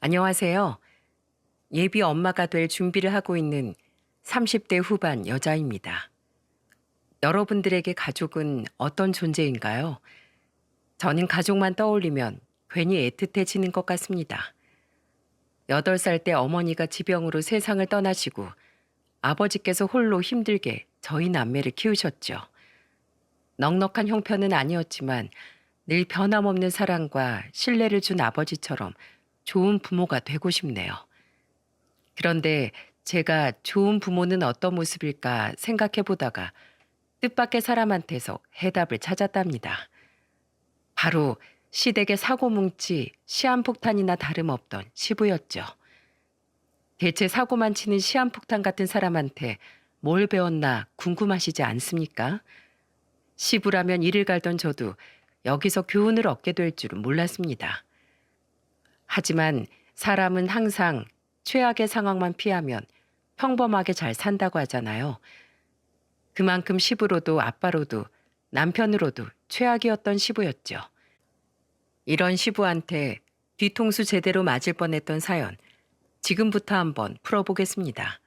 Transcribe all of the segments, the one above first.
안녕하세요. 예비 엄마가 될 준비를 하고 있는 30대 후반 여자입니다. 여러분들에게 가족은 어떤 존재인가요? 저는 가족만 떠올리면 괜히 애틋해지는 것 같습니다. 8살 때 어머니가 지병으로 세상을 떠나시고 아버지께서 홀로 힘들게 저희 남매를 키우셨죠. 넉넉한 형편은 아니었지만 늘 변함없는 사랑과 신뢰를 준 아버지처럼 좋은 부모가 되고 싶네요. 그런데 제가 좋은 부모는 어떤 모습일까 생각해 보다가 뜻밖의 사람한테서 해답을 찾았답니다. 바로 시댁의 사고뭉치, 시한폭탄이나 다름없던 시부였죠. 대체 사고만 치는 시한폭탄 같은 사람한테 뭘 배웠나 궁금하시지 않습니까? 시부라면 이를 갈던 저도 여기서 교훈을 얻게 될 줄은 몰랐습니다. 하지만 사람은 항상 최악의 상황만 피하면 평범하게 잘 산다고 하잖아요. 그만큼 시부로도 아빠로도 남편으로도 최악이었던 시부였죠. 이런 시부한테 뒤통수 제대로 맞을 뻔했던 사연, 지금부터 한번 풀어보겠습니다.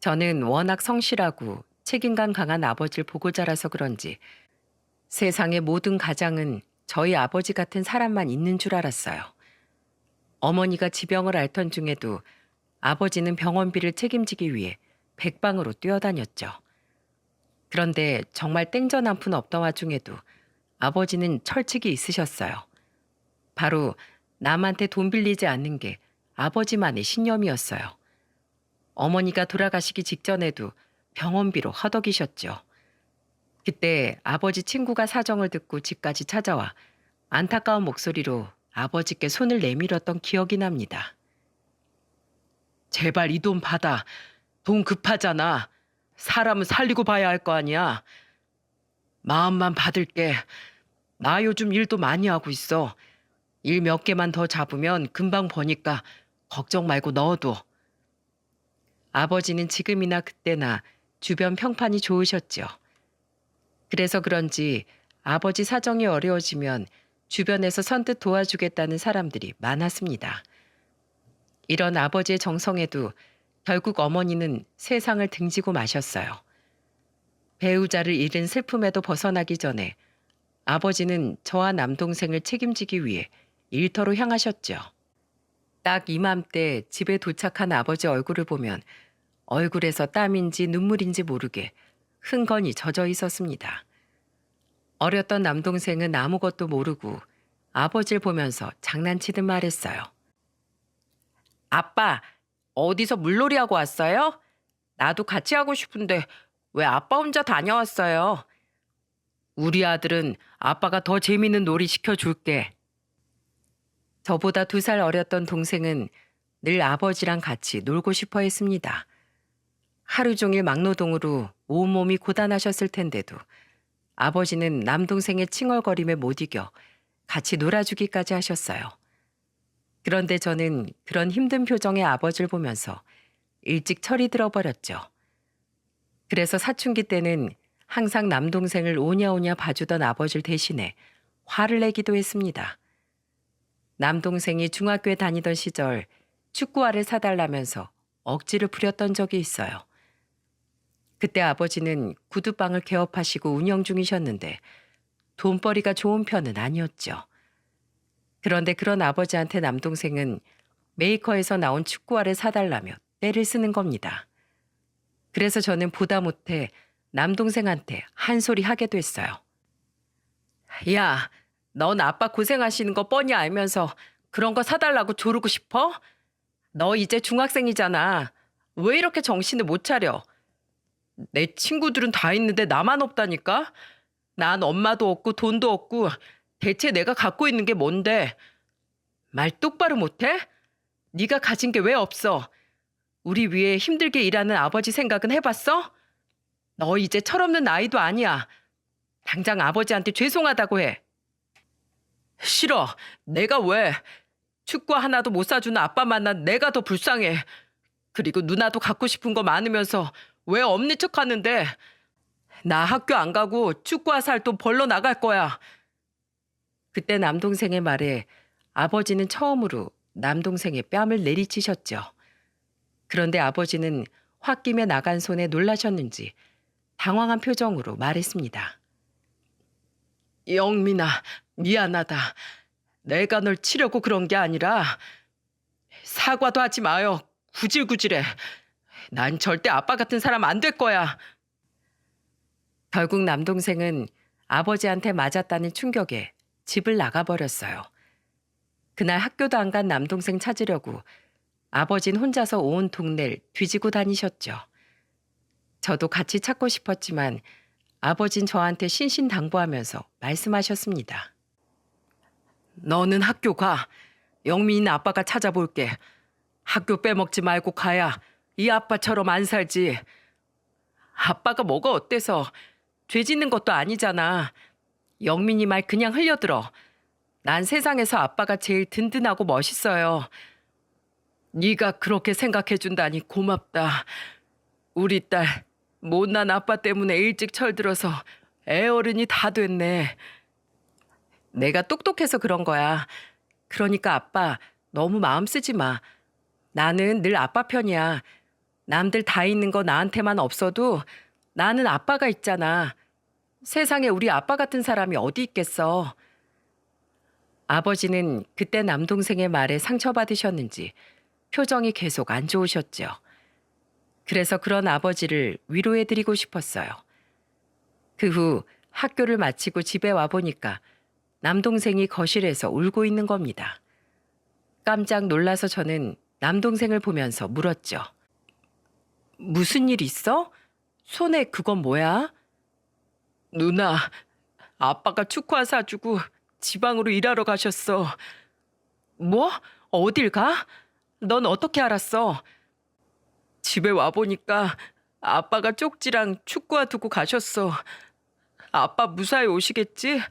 저는 워낙 성실하고 책임감 강한 아버지를 보고 자라서 그런지 세상의 모든 가장은 저희 아버지 같은 사람만 있는 줄 알았어요. 어머니가 지병을 앓던 중에도 아버지는 병원비를 책임지기 위해 백방으로 뛰어다녔죠. 그런데 정말 땡전 한 푼 없던 와중에도 아버지는 철칙이 있으셨어요. 바로 남한테 돈 빌리지 않는 게 아버지만의 신념이었어요. 어머니가 돌아가시기 직전에도 병원비로 허덕이셨죠. 그때 아버지 친구가 사정을 듣고 집까지 찾아와 안타까운 목소리로 아버지께 손을 내밀었던 기억이 납니다. 제발 이 돈 받아. 돈 급하잖아. 사람은 살리고 봐야 할 거 아니야. 마음만 받을게. 나 요즘 일도 많이 하고 있어. 일 몇 개만 더 잡으면 금방 버니까 걱정 말고 넣어둬. 아버지는 지금이나 그때나 주변 평판이 좋으셨죠. 그래서 그런지 아버지 사정이 어려워지면 주변에서 선뜻 도와주겠다는 사람들이 많았습니다. 이런 아버지의 정성에도 결국 어머니는 세상을 등지고 마셨어요. 배우자를 잃은 슬픔에도 벗어나기 전에 아버지는 저와 남동생을 책임지기 위해 일터로 향하셨죠. 딱 이맘때 집에 도착한 아버지 얼굴을 보면 얼굴에서 땀인지 눈물인지 모르게 흥건히 젖어 있었습니다. 어렸던 남동생은 아무것도 모르고 아버지를 보면서 장난치듯 말했어요. 아빠, 어디서 물놀이하고 왔어요? 나도 같이 하고 싶은데 왜 아빠 혼자 다녀왔어요? 우리 아들은 아빠가 더 재밌는 놀이 시켜줄게. 저보다 2살 어렸던 동생은 늘 아버지랑 같이 놀고 싶어 했습니다. 하루 종일 막노동으로 온몸이 고단하셨을 텐데도 아버지는 남동생의 칭얼거림에 못 이겨 같이 놀아주기까지 하셨어요. 그런데 저는 그런 힘든 표정의 아버지를 보면서 일찍 철이 들어버렸죠. 그래서 사춘기 때는 항상 남동생을 오냐오냐 봐주던 아버지를 대신해 화를 내기도 했습니다. 남동생이 중학교에 다니던 시절 축구화를 사달라면서 억지를 부렸던 적이 있어요. 그때 아버지는 구두방을 개업하시고 운영 중이셨는데 돈벌이가 좋은 편은 아니었죠. 그런데 그런 아버지한테 남동생은 메이커에서 나온 축구화를 사달라며 떼를 쓰는 겁니다. 그래서 저는 보다 못해 남동생한테 한 소리 하게 됐어요. 야, 넌 아빠 고생하시는 거 뻔히 알면서 그런 거 사달라고 조르고 싶어? 너 이제 중학생이잖아. 왜 이렇게 정신을 못 차려? 내 친구들은 다 있는데 나만 없다니까? 난 엄마도 없고 돈도 없고 대체 내가 갖고 있는 게 뭔데? 말 똑바로 못해? 네가 가진 게 왜 없어? 우리 위해 힘들게 일하는 아버지 생각은 해봤어? 너 이제 철없는 아이도 아니야. 당장 아버지한테 죄송하다고 해. 싫어. 내가 왜? 축구 하나도 못 사주는 아빠 만난 내가 더 불쌍해. 그리고 누나도 갖고 싶은 거 많으면서 왜 없는 척 하는데? 나 학교 안 가고 축구화 살 돈 벌러 나갈 거야. 그때 남동생의 말에 아버지는 처음으로 남동생의 뺨을 내리치셨죠. 그런데 아버지는 홧김에 나간 손에 놀라셨는지 당황한 표정으로 말했습니다. 영민아, 미안하다. 내가 널 치려고 그런 게 아니라 사과도 하지 마요. 구질구질해. 난 절대 아빠 같은 사람 안 될 거야. 결국 남동생은 아버지한테 맞았다는 충격에 집을 나가버렸어요. 그날 학교도 안 간 남동생 찾으려고 아버진 혼자서 온 동네를 뒤지고 다니셨죠. 저도 같이 찾고 싶었지만 아버진 저한테 신신당부하면서 말씀하셨습니다. 너는 학교 가. 영민이 아빠가 찾아볼게. 학교 빼먹지 말고 가야 이 아빠처럼 안 살지. 아빠가 뭐가 어때서 죄 짓는 것도 아니잖아. 영민이 말 그냥 흘려들어. 난 세상에서 아빠가 제일 든든하고 멋있어요. 네가 그렇게 생각해준다니 고맙다. 우리 딸 못난 아빠 때문에 일찍 철들어서 애어른이 다 됐네. 내가 똑똑해서 그런 거야. 그러니까 아빠 너무 마음 쓰지 마. 나는 늘 아빠 편이야. 남들 다 있는 거 나한테만 없어도 나는 아빠가 있잖아. 세상에 우리 아빠 같은 사람이 어디 있겠어. 아버지는 그때 남동생의 말에 상처받으셨는지 표정이 계속 안 좋으셨죠. 그래서 그런 아버지를 위로해드리고 싶었어요. 그 후 학교를 마치고 집에 와보니까 남동생이 거실에서 울고 있는 겁니다. 깜짝 놀라서 저는 남동생을 보면서 물었죠. 무슨 일 있어? 손에 그건 뭐야? 누나, 아빠가 축구화 사주고 지방으로 일하러 가셨어. 뭐? 어딜 가? 넌 어떻게 알았어? 집에 와보니까 아빠가 쪽지랑 축구화 두고 가셨어. 아빠 무사히 오시겠지?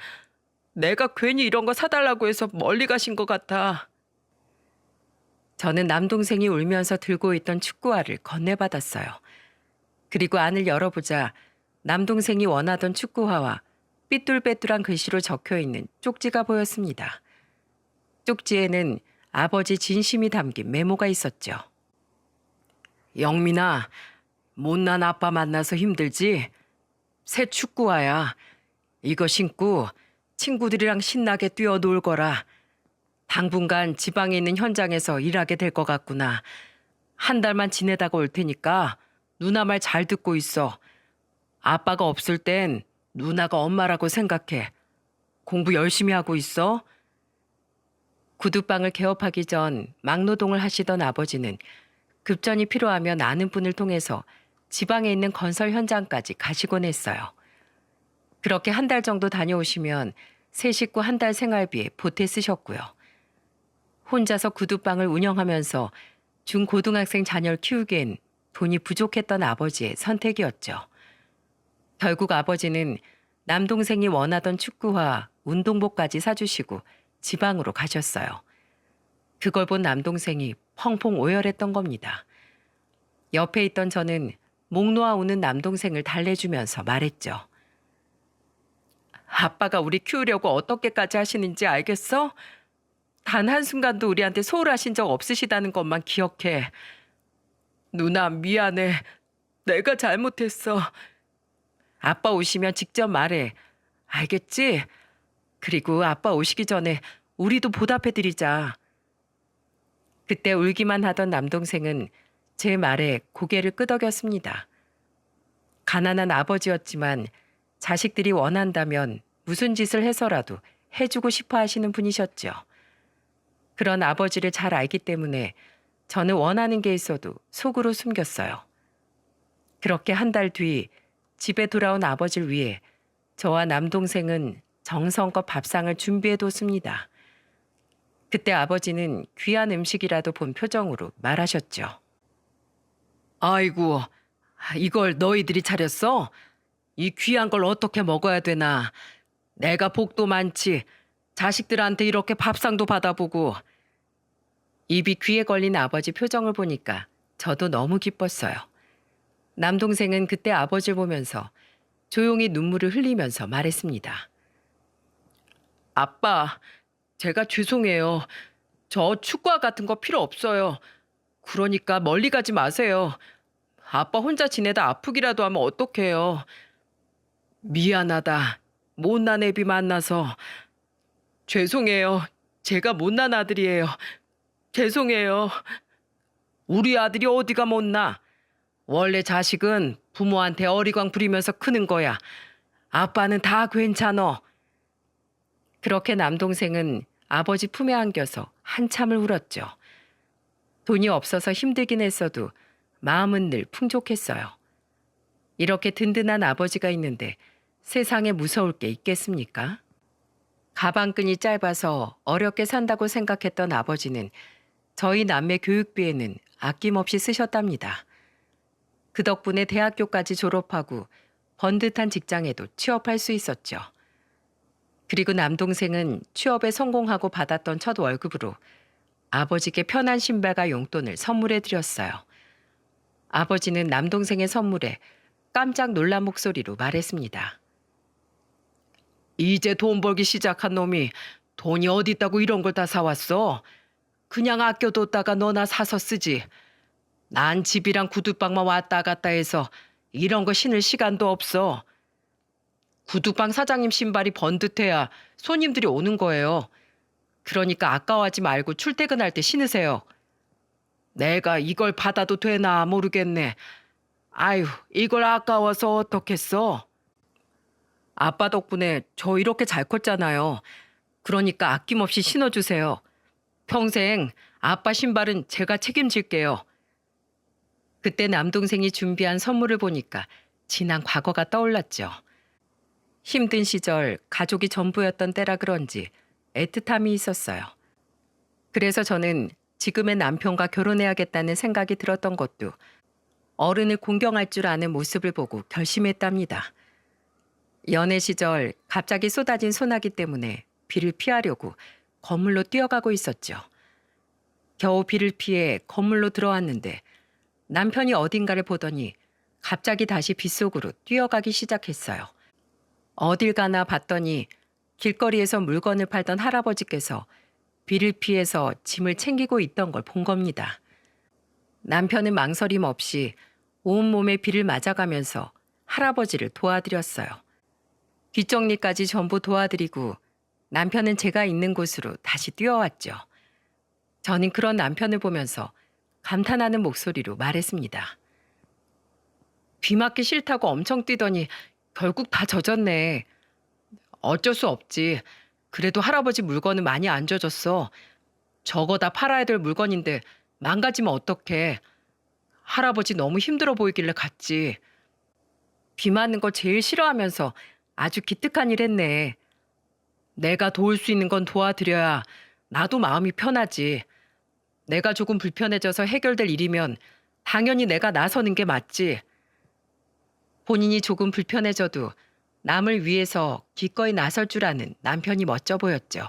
내가 괜히 이런 거 사달라고 해서 멀리 가신 것 같아. 저는 남동생이 울면서 들고 있던 축구화를 건네받았어요. 그리고 안을 열어보자 남동생이 원하던 축구화와 삐뚤빼뚤한 글씨로 적혀있는 쪽지가 보였습니다. 쪽지에는 아버지 진심이 담긴 메모가 있었죠. 영민아, 못난 아빠 만나서 힘들지? 새 축구화야. 이거 신고 친구들이랑 신나게 뛰어놀 거라. 당분간 지방에 있는 현장에서 일하게 될 것 같구나. 한 달만 지내다가 올 테니까 누나 말 잘 듣고 있어. 아빠가 없을 땐 누나가 엄마라고 생각해. 공부 열심히 하고 있어. 구두방을 개업하기 전 막노동을 하시던 아버지는 급전이 필요하면 아는 분을 통해서 지방에 있는 건설 현장까지 가시곤 했어요. 그렇게 한 달 정도 다녀오시면 세 식구 한 달 생활비에 보태 쓰셨고요. 혼자서 구두방을 운영하면서 중고등학생 자녀를 키우기엔 돈이 부족했던 아버지의 선택이었죠. 결국 아버지는 남동생이 원하던 축구화, 운동복까지 사주시고 지방으로 가셨어요. 그걸 본 남동생이 펑펑 오열했던 겁니다. 옆에 있던 저는 목 놓아 우는 남동생을 달래주면서 말했죠. 아빠가 우리 키우려고 어떻게까지 하시는지 알겠어? 단 한순간도 우리한테 소홀하신 적 없으시다는 것만 기억해. 누나 미안해. 내가 잘못했어. 아빠 오시면 직접 말해. 알겠지? 그리고 아빠 오시기 전에 우리도 보답해드리자. 그때 울기만 하던 남동생은 제 말에 고개를 끄덕였습니다. 가난한 아버지였지만 자식들이 원한다면 무슨 짓을 해서라도 해주고 싶어 하시는 분이셨죠. 그런 아버지를 잘 알기 때문에 저는 원하는 게 있어도 속으로 숨겼어요. 그렇게 한 달 뒤 집에 돌아온 아버지를 위해 저와 남동생은 정성껏 밥상을 준비해뒀습니다. 그때 아버지는 귀한 음식이라도 본 표정으로 말하셨죠. 아이고, 이걸 너희들이 차렸어? 이 귀한 걸 어떻게 먹어야 되나? 내가 복도 많지. 자식들한테 이렇게 밥상도 받아보고. 입이 귀에 걸린 아버지 표정을 보니까 저도 너무 기뻤어요. 남동생은 그때 아버지를 보면서 조용히 눈물을 흘리면서 말했습니다. 아빠, 제가 죄송해요. 저 축구화 같은 거 필요 없어요. 그러니까 멀리 가지 마세요. 아빠 혼자 지내다 아프기라도 하면 어떡해요. 미안하다. 못난 애비 만나서. 죄송해요. 제가 못난 아들이에요. 죄송해요. 우리 아들이 어디가 못나? 원래 자식은 부모한테 어리광 부리면서 크는 거야. 아빠는 다 괜찮어. 그렇게 남동생은 아버지 품에 안겨서 한참을 울었죠. 돈이 없어서 힘들긴 했어도 마음은 늘 풍족했어요. 이렇게 든든한 아버지가 있는데 세상에 무서울 게 있겠습니까? 가방끈이 짧아서 어렵게 산다고 생각했던 아버지는 저희 남매 교육비에는 아낌없이 쓰셨답니다. 그 덕분에 대학교까지 졸업하고 번듯한 직장에도 취업할 수 있었죠. 그리고 남동생은 취업에 성공하고 받았던 첫 월급으로 아버지께 편한 신발과 용돈을 선물해 드렸어요. 아버지는 남동생의 선물에 깜짝 놀란 목소리로 말했습니다. 이제 돈 벌기 시작한 놈이 돈이 어디 있다고 이런 걸 다 사왔어? 그냥 아껴뒀다가 너나 사서 쓰지. 난 집이랑 구두방만 왔다 갔다 해서 이런 거 신을 시간도 없어. 구두방 사장님 신발이 번듯해야 손님들이 오는 거예요. 그러니까 아까워하지 말고 출퇴근할 때 신으세요. 내가 이걸 받아도 되나 모르겠네. 아유, 이걸 아까워서 어떡했어? 아빠 덕분에 저 이렇게 잘 컸잖아요. 그러니까 아낌없이 신어주세요. 평생 아빠 신발은 제가 책임질게요. 그때 남동생이 준비한 선물을 보니까 지난 과거가 떠올랐죠. 힘든 시절 가족이 전부였던 때라 그런지 애틋함이 있었어요. 그래서 저는 지금의 남편과 결혼해야겠다는 생각이 들었던 것도 어른을 공경할 줄 아는 모습을 보고 결심했답니다. 연애 시절 갑자기 쏟아진 소나기 때문에 비를 피하려고 건물로 뛰어가고 있었죠. 겨우 비를 피해 건물로 들어왔는데 남편이 어딘가를 보더니 갑자기 다시 빗속으로 뛰어가기 시작했어요. 어딜 가나 봤더니 길거리에서 물건을 팔던 할아버지께서 비를 피해서 짐을 챙기고 있던 걸 본 겁니다. 남편은 망설임 없이 온몸에 비를 맞아가면서 할아버지를 도와드렸어요. 뒷정리까지 전부 도와드리고 남편은 제가 있는 곳으로 다시 뛰어왔죠. 저는 그런 남편을 보면서 감탄하는 목소리로 말했습니다. 비 맞기 싫다고 엄청 뛰더니 결국 다 젖었네. 어쩔 수 없지. 그래도 할아버지 물건은 많이 안 젖었어. 저거 다 팔아야 될 물건인데 망가지면 어떡해. 할아버지 너무 힘들어 보이길래 갔지. 비 맞는 거 제일 싫어하면서 아주 기특한 일 했네. 내가 도울 수 있는 건 도와드려야 나도 마음이 편하지. 내가 조금 불편해져서 해결될 일이면 당연히 내가 나서는 게 맞지. 본인이 조금 불편해져도 남을 위해서 기꺼이 나설 줄 아는 남편이 멋져 보였죠.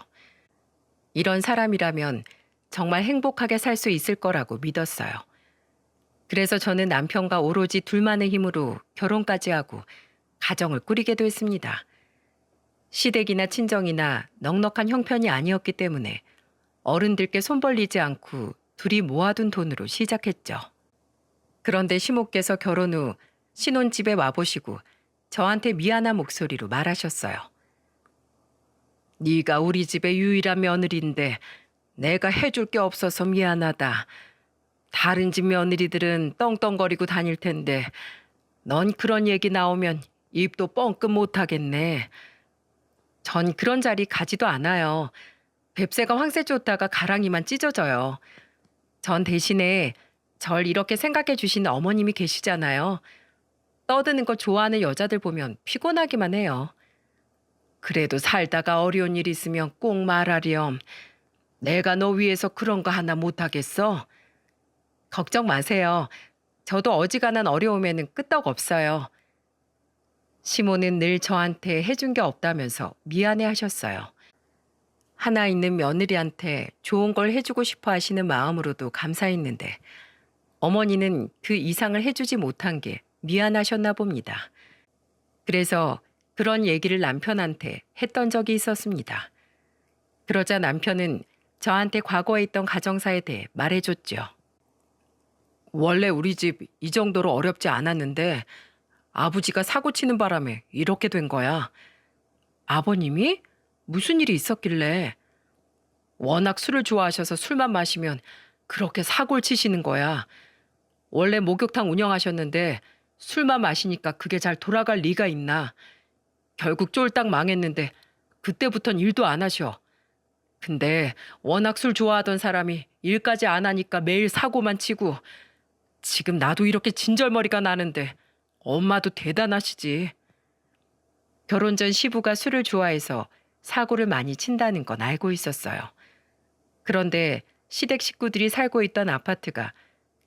이런 사람이라면 정말 행복하게 살 수 있을 거라고 믿었어요. 그래서 저는 남편과 오로지 둘만의 힘으로 결혼까지 하고 가정을 꾸리게도 했습니다. 시댁이나 친정이나 넉넉한 형편이 아니었기 때문에 어른들께 손 벌리지 않고 둘이 모아둔 돈으로 시작했죠. 그런데 시모께서 결혼 후 신혼집에 와보시고 저한테 미안한 목소리로 말하셨어요. 네가 우리 집의 유일한 며느리인데 내가 해줄 게 없어서 미안하다. 다른 집 며느리들은 떵떵거리고 다닐 텐데 넌 그런 얘기 나오면 입도 뻥끗 못하겠네. 전 그런 자리 가지도 않아요. 뱁새가 황새 쫓다가 가랑이만 찢어져요. 전 대신에 절 이렇게 생각해 주시는 어머님이 계시잖아요. 떠드는 거 좋아하는 여자들 보면 피곤하기만 해요. 그래도 살다가 어려운 일 있으면 꼭 말하렴. 내가 너 위해서 그런 거 하나 못하겠어? 걱정 마세요. 저도 어지간한 어려움에는 끄떡 없어요. 시모는 늘 저한테 해준 게 없다면서 미안해 하셨어요. 하나 있는 며느리한테 좋은 걸 해주고 싶어 하시는 마음으로도 감사했는데 어머니는 그 이상을 해주지 못한 게 미안하셨나 봅니다. 그래서 그런 얘기를 남편한테 했던 적이 있었습니다. 그러자 남편은 저한테 과거에 있던 가정사에 대해 말해줬죠. 원래 우리 집 이 정도로 어렵지 않았는데 아버지가 사고 치는 바람에 이렇게 된 거야. 아버님이? 무슨 일이 있었길래? 워낙 술을 좋아하셔서 술만 마시면 그렇게 사고를 치시는 거야. 원래 목욕탕 운영하셨는데 술만 마시니까 그게 잘 돌아갈 리가 있나. 결국 쫄딱 망했는데 그때부턴 일도 안 하셔. 근데 워낙 술 좋아하던 사람이 일까지 안 하니까 매일 사고만 치고 지금 나도 이렇게 진절머리가 나는데 엄마도 대단하시지. 결혼 전 시부가 술을 좋아해서 사고를 많이 친다는 건 알고 있었어요. 그런데 시댁 식구들이 살고 있던 아파트가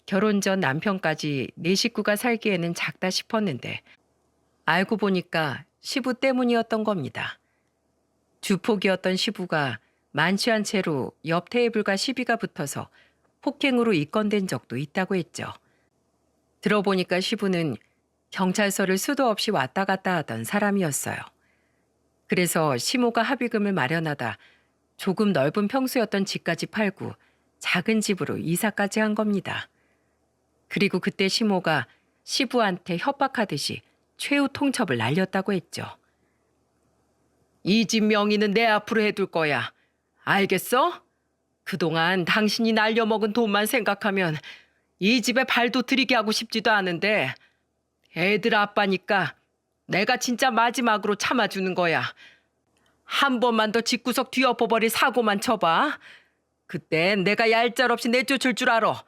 결혼 전 남편까지 네 식구가 살기에는 작다 싶었는데 알고 보니까 시부 때문이었던 겁니다. 주폭이었던 시부가 만취한 채로 옆 테이블과 시비가 붙어서 폭행으로 입건된 적도 있다고 했죠. 들어보니까 시부는 경찰서를 수도 없이 왔다 갔다 하던 사람이었어요. 그래서 시모가 합의금을 마련하다 조금 넓은 평수였던 집까지 팔고 작은 집으로 이사까지 한 겁니다. 그리고 그때 시모가 시부한테 협박하듯이 최후 통첩을 날렸다고 했죠. 이 집 명의는 내 앞으로 해둘 거야. 알겠어? 그동안 당신이 날려먹은 돈만 생각하면 이 집에 발도 들이게 하고 싶지도 않은데 애들 아빠니까 내가 진짜 마지막으로 참아주는 거야. 한 번만 더 집구석 뒤엎어버릴 사고만 쳐봐. 그땐 내가 얄짤없이 내쫓을 줄 알아.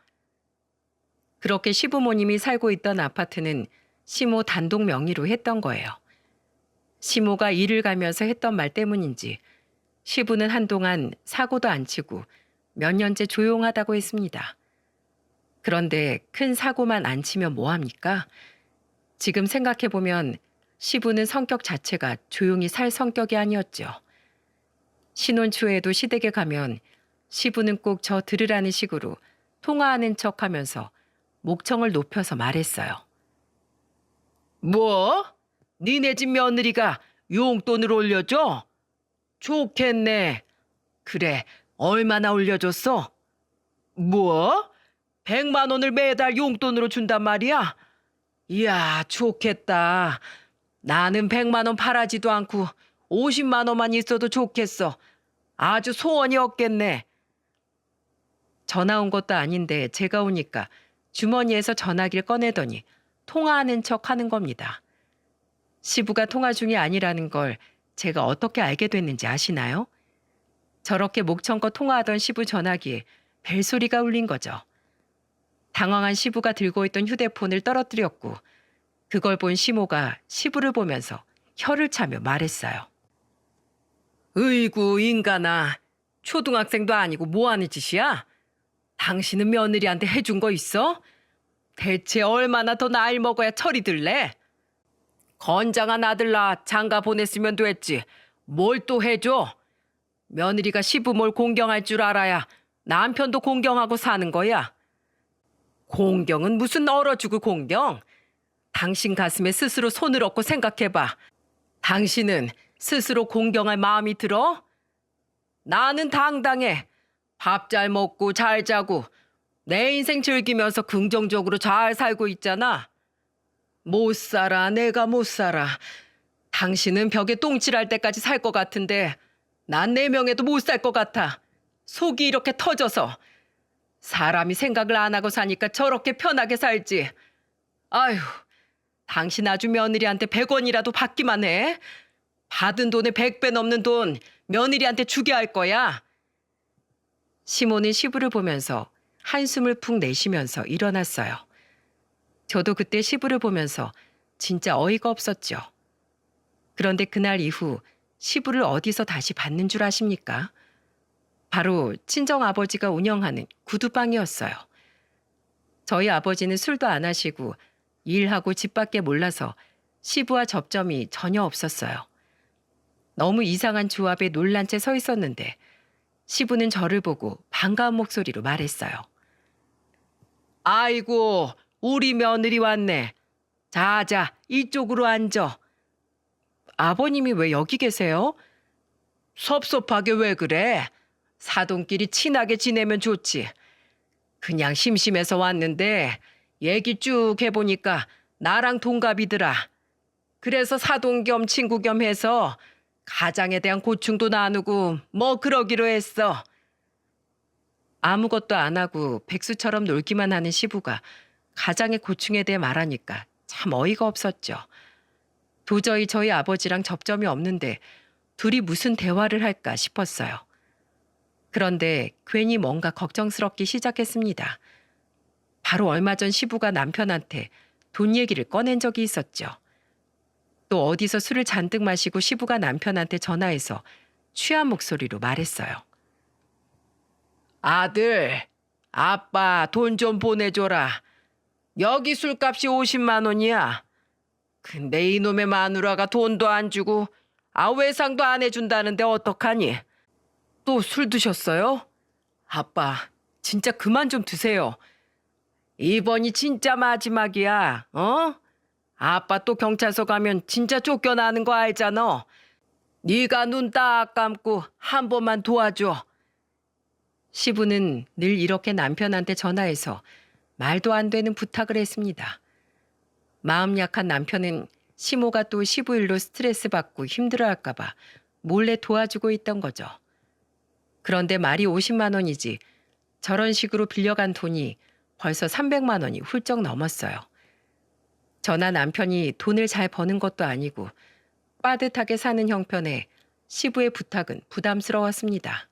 그렇게 시부모님이 살고 있던 아파트는 시모 단독 명의로 했던 거예요. 시모가 일을 가면서 했던 말 때문인지 시부는 한동안 사고도 안 치고 몇 년째 조용하다고 했습니다. 그런데 큰 사고만 안 치면 뭐합니까? 지금 생각해보면 시부는 성격 자체가 조용히 살 성격이 아니었죠. 신혼 초에도 시댁에 가면 시부는 꼭 저 들으라는 식으로 통화하는 척하면서 목청을 높여서 말했어요. 뭐? 니네 집 며느리가 용돈을 올려줘? 좋겠네. 그래, 얼마나 올려줬어? 뭐? 100만 원을 매달 용돈으로 준단 말이야? 이야, 좋겠다. 나는 100만 원 바라지도 않고 50만 원만 있어도 좋겠어. 아주 소원이 없겠네. 전화 온 것도 아닌데 제가 오니까 주머니에서 전화기를 꺼내더니 통화하는 척 하는 겁니다. 시부가 통화 중이 아니라는 걸 제가 어떻게 알게 됐는지 아시나요? 저렇게 목청껏 통화하던 시부 전화기에 벨소리가 울린 거죠. 당황한 시부가 들고 있던 휴대폰을 떨어뜨렸고 그걸 본 시모가 시부를 보면서 혀를 차며 말했어요. 으이구 인간아, 초등학생도 아니고 뭐하는 짓이야? 당신은 며느리한테 해준 거 있어? 대체 얼마나 더 나이 먹어야 철이 들래? 건장한 아들 낳아 장가 보냈으면 됐지. 뭘 또 해줘? 며느리가 시부모를 공경할 줄 알아야 남편도 공경하고 사는 거야. 공경은 무슨 얼어 죽을 공경? 당신 가슴에 스스로 손을 얹고 생각해봐. 당신은 스스로 공경할 마음이 들어? 나는 당당해. 밥 잘 먹고 잘 자고 내 인생 즐기면서 긍정적으로 잘 살고 있잖아. 못 살아, 내가 못 살아. 당신은 벽에 똥칠할 때까지 살 것 같은데 난 내 명에도 못 살 것 같아. 속이 이렇게 터져서. 사람이 생각을 안 하고 사니까 저렇게 편하게 살지. 아휴, 당신 아주 며느리한테 100원이라도 받기만 해. 받은 돈의 100배 넘는 돈 며느리한테 주게 할 거야. 시모는 시부를 보면서 한숨을 푹 내쉬면서 일어났어요. 저도 그때 시부를 보면서 진짜 어이가 없었죠. 그런데 그날 이후 시부를 어디서 다시 받는 줄 아십니까? 바로 친정아버지가 운영하는 구두방이었어요. 저희 아버지는 술도 안 하시고 일하고 집 밖에 몰라서 시부와 접점이 전혀 없었어요. 너무 이상한 조합에 놀란 채 서 있었는데 시부는 저를 보고 반가운 목소리로 말했어요. 아이고, 우리 며느리 왔네. 자자, 이쪽으로 앉아. 아버님이 왜 여기 계세요? 섭섭하게 왜 그래? 사돈끼리 친하게 지내면 좋지. 그냥 심심해서 왔는데 얘기 쭉 해보니까 나랑 동갑이더라. 그래서 사돈 겸 친구 겸 해서 가장에 대한 고충도 나누고 뭐 그러기로 했어. 아무것도 안 하고 백수처럼 놀기만 하는 시부가 가장의 고충에 대해 말하니까 참 어이가 없었죠. 도저히 저희 아버지랑 접점이 없는데 둘이 무슨 대화를 할까 싶었어요. 그런데 괜히 뭔가 걱정스럽기 시작했습니다. 바로 얼마 전 시부가 남편한테 돈 얘기를 꺼낸 적이 있었죠. 또 어디서 술을 잔뜩 마시고 시부가 남편한테 전화해서 취한 목소리로 말했어요. 아들, 아빠 돈 좀 보내줘라. 여기 술값이 50만 원이야. 근데 이놈의 마누라가 돈도 안 주고 외상도 안 해준다는데 어떡하니? 또 술 드셨어요? 아빠, 진짜 그만 좀 드세요. 이번이 진짜 마지막이야, 어? 아빠 또 경찰서 가면 진짜 쫓겨나는 거 알잖아. 네가 눈 딱 감고 한 번만 도와줘. 시부는 늘 이렇게 남편한테 전화해서 말도 안 되는 부탁을 했습니다. 마음 약한 남편은 시모가 또 시부 일로 스트레스 받고 힘들어할까 봐 몰래 도와주고 있던 거죠. 그런데 말이 50만 원이지 저런 식으로 빌려간 돈이 벌써 300만 원이 훌쩍 넘었어요. 저나 남편이 돈을 잘 버는 것도 아니고 빠듯하게 사는 형편에 시부의 부탁은 부담스러웠습니다.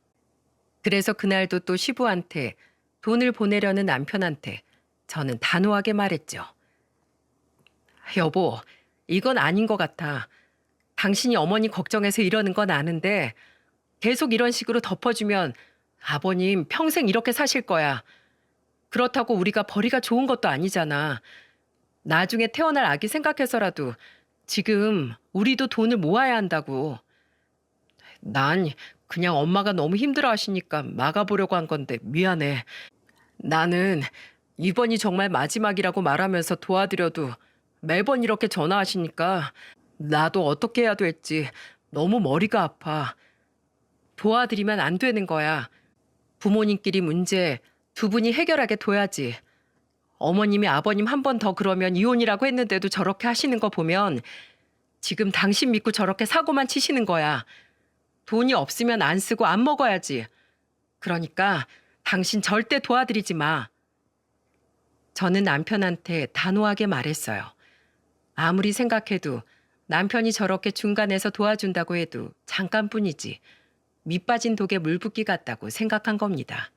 그래서 그날도 또 시부한테 돈을 보내려는 남편한테 저는 단호하게 말했죠. 여보, 이건 아닌 것 같아. 당신이 어머니 걱정해서 이러는 건 아는데 계속 이런 식으로 덮어주면 아버님 평생 이렇게 사실 거야. 그렇다고 우리가 벌이가 좋은 것도 아니잖아. 나중에 태어날 아기 생각해서라도 지금 우리도 돈을 모아야 한다고. 난 그냥 엄마가 너무 힘들어 하시니까 막아보려고 한 건데 미안해. 나는 이번이 정말 마지막이라고 말하면서 도와드려도 매번 이렇게 전화하시니까 나도 어떻게 해야 될지 너무 머리가 아파. 도와드리면 안 되는 거야. 부모님끼리 문제 두 분이 해결하게 둬야지. 어머님이 아버님 한 번 더 그러면 이혼이라고 했는데도 저렇게 하시는 거 보면 지금 당신 믿고 저렇게 사고만 치시는 거야. 돈이 없으면 안 쓰고 안 먹어야지. 그러니까 당신 절대 도와드리지 마. 저는 남편한테 단호하게 말했어요. 아무리 생각해도 남편이 저렇게 중간에서 도와준다고 해도 잠깐뿐이지 밑 빠진 독에 물 붓기 같다고 생각한 겁니다.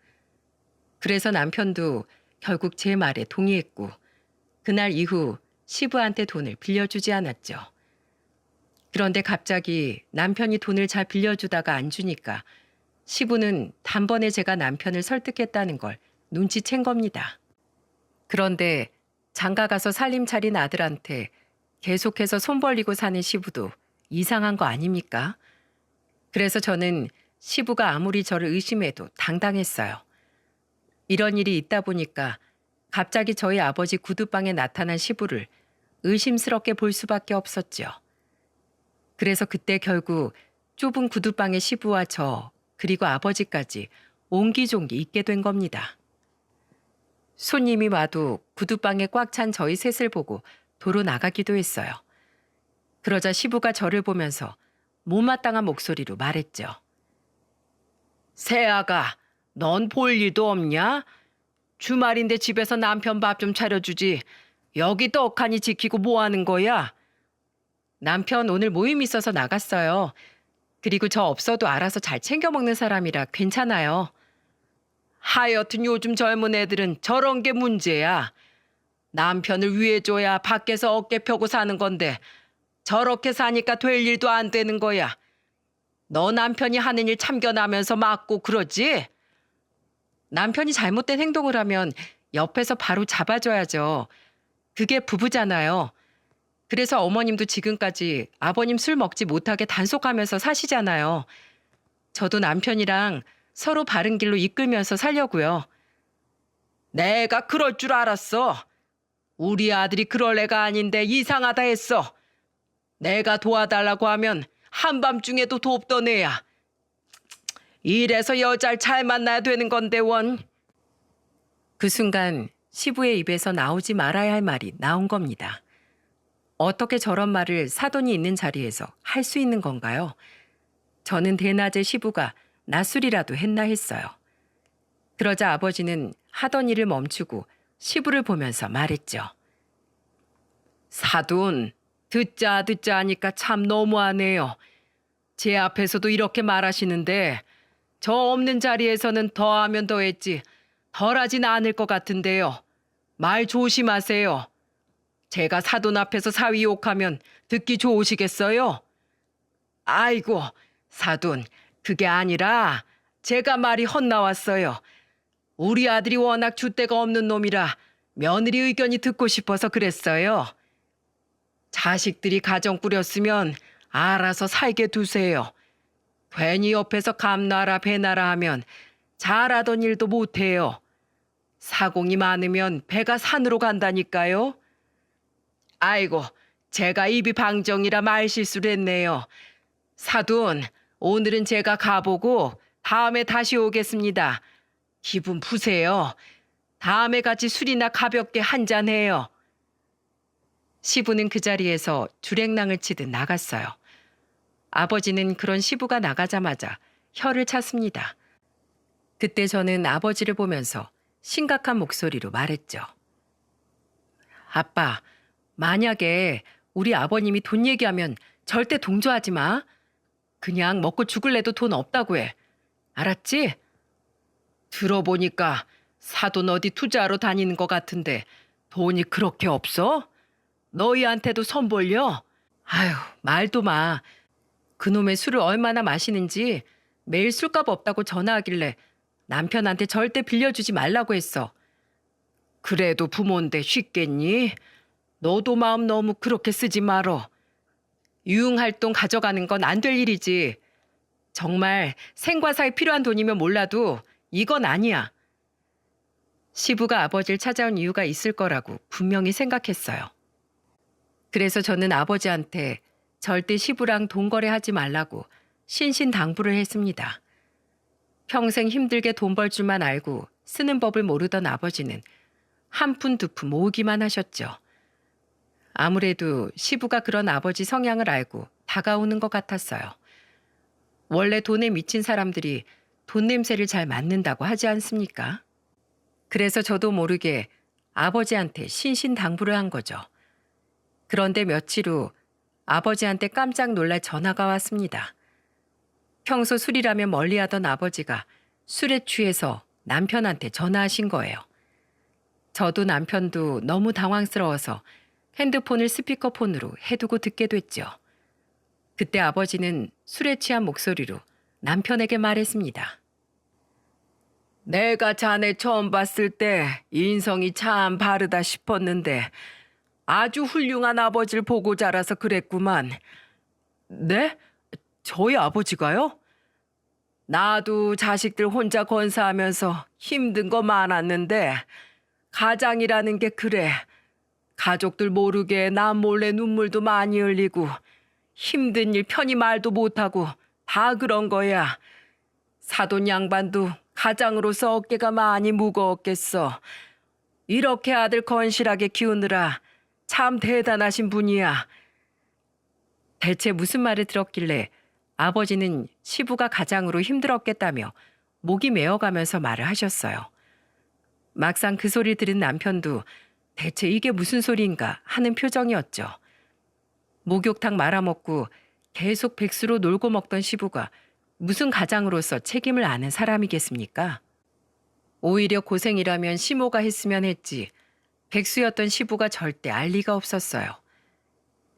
그래서 남편도 결국 제 말에 동의했고 그날 이후 시부한테 돈을 빌려주지 않았죠. 그런데 갑자기 남편이 돈을 잘 빌려주다가 안 주니까 시부는 단번에 제가 남편을 설득했다는 걸 눈치챈 겁니다. 그런데 장가 가서 살림 차린 아들한테 계속해서 손 벌리고 사는 시부도 이상한 거 아닙니까? 그래서 저는 시부가 아무리 저를 의심해도 당당했어요. 이런 일이 있다 보니까 갑자기 저희 아버지 구두방에 나타난 시부를 의심스럽게 볼 수밖에 없었죠. 그래서 그때 결국 좁은 구두방에 시부와 저 그리고 아버지까지 옹기종기 있게 된 겁니다. 손님이 와도 구두방에 꽉 찬 저희 셋을 보고 도로 나가기도 했어요. 그러자 시부가 저를 보면서 못마땅한 목소리로 말했죠. 새아가, 넌 볼 일도 없냐? 주말인데 집에서 남편 밥 좀 차려주지. 여기 떡하니 지키고 뭐 하는 거야? 남편 오늘 모임 있어서 나갔어요. 그리고 저 없어도 알아서 잘 챙겨 먹는 사람이라 괜찮아요. 하여튼 요즘 젊은 애들은 저런 게 문제야. 남편을 위해줘야 밖에서 어깨 펴고 사는 건데 저렇게 사니까 될 일도 안 되는 거야. 너 남편이 하는 일 참견하면서 맞고 그러지? 남편이 잘못된 행동을 하면 옆에서 바로 잡아줘야죠. 그게 부부잖아요. 그래서 어머님도 지금까지 아버님 술 먹지 못하게 단속하면서 사시잖아요. 저도 남편이랑 서로 바른 길로 이끌면서 살려고요. 내가 그럴 줄 알았어. 우리 아들이 그럴 애가 아닌데 이상하다 했어. 내가 도와달라고 하면 한밤중에도 돕던 애야. 이래서 여자를 잘 만나야 되는 건데 원. 그 순간 시부의 입에서 나오지 말아야 할 말이 나온 겁니다. 어떻게 저런 말을 사돈이 있는 자리에서 할 수 있는 건가요? 저는 대낮에 시부가 낯술이라도 했나 했어요. 그러자 아버지는 하던 일을 멈추고 시부를 보면서 말했죠. 사돈, 듣자 하니까 참 너무하네요. 제 앞에서도 이렇게 말하시는데 저 없는 자리에서는 더하면 더했지 덜하진 않을 것 같은데요. 말 조심하세요. 제가 사돈 앞에서 사위 욕하면 듣기 좋으시겠어요? 아이고, 사돈, 그게 아니라 제가 말이 헛나왔어요. 우리 아들이 워낙 줏대가 없는 놈이라 며느리 의견이 듣고 싶어서 그랬어요. 자식들이 가정 꾸렸으면 알아서 살게 두세요. 괜히 옆에서 감나라 배나라 하면 잘하던 일도 못해요. 사공이 많으면 배가 산으로 간다니까요. 아이고, 제가 입이 방정이라 말실수를 했네요. 사돈, 오늘은 제가 가보고 다음에 다시 오겠습니다. 기분 푸세요. 다음에 같이 술이나 가볍게 한잔해요. 시부는 그 자리에서 주랭랑을 치듯 나갔어요. 아버지는 그런 시부가 나가자마자 혀를 찼습니다. 그때 저는 아버지를 보면서 심각한 목소리로 말했죠. 아빠, 만약에 우리 아버님이 돈 얘기하면 절대 동조하지 마. 그냥 먹고 죽을래도 돈 없다고 해. 알았지? 들어보니까 사돈 어디 투자하러 다니는 것 같은데 돈이 그렇게 없어? 너희한테도 선볼려? 아휴, 말도 마. 그놈의 술을 얼마나 마시는지 매일 술값 없다고 전화하길래 남편한테 절대 빌려주지 말라고 했어. 그래도 부모인데 쉽겠니? 너도 마음 너무 그렇게 쓰지 말어. 유흥활동 가져가는 건 안 될 일이지. 정말 생과 사에 필요한 돈이면 몰라도 이건 아니야. 시부가 아버지를 찾아온 이유가 있을 거라고 분명히 생각했어요. 그래서 저는 아버지한테 절대 시부랑 돈 거래하지 말라고 신신당부를 했습니다. 평생 힘들게 돈 벌 줄만 알고 쓰는 법을 모르던 아버지는 한 푼 두 푼 모으기만 하셨죠. 아무래도 시부가 그런 아버지 성향을 알고 다가오는 것 같았어요. 원래 돈에 미친 사람들이 돈 냄새를 잘 맡는다고 하지 않습니까? 그래서 저도 모르게 아버지한테 신신당부를 한 거죠. 그런데 며칠 후 아버지한테 깜짝 놀랄 전화가 왔습니다. 평소 술이라면 멀리하던 아버지가 술에 취해서 남편한테 전화하신 거예요. 저도 남편도 너무 당황스러워서 핸드폰을 스피커폰으로 해두고 듣게 됐죠. 그때 아버지는 술에 취한 목소리로 남편에게 말했습니다. 내가 자네 처음 봤을 때 인성이 참 바르다 싶었는데 아주 훌륭한 아버지를 보고 자라서 그랬구만. 네? 저희 아버지가요? 나도 자식들 혼자 건사하면서 힘든 거 많았는데 가장이라는 게 그래. 가족들 모르게 남 몰래 눈물도 많이 흘리고 힘든 일 편히 말도 못하고 다 그런 거야. 사돈 양반도 가장으로서 어깨가 많이 무거웠겠어. 이렇게 아들 건실하게 키우느라 참 대단하신 분이야. 대체 무슨 말을 들었길래 아버지는 시부가 가장으로 힘들었겠다며 목이 메어가면서 말을 하셨어요. 막상 그 소리를 들은 남편도 대체 이게 무슨 소리인가 하는 표정이었죠. 목욕탕 말아먹고 계속 백수로 놀고 먹던 시부가 무슨 가장으로서 책임을 아는 사람이겠습니까? 오히려 고생이라면 시모가 했으면 했지 백수였던 시부가 절대 알 리가 없었어요.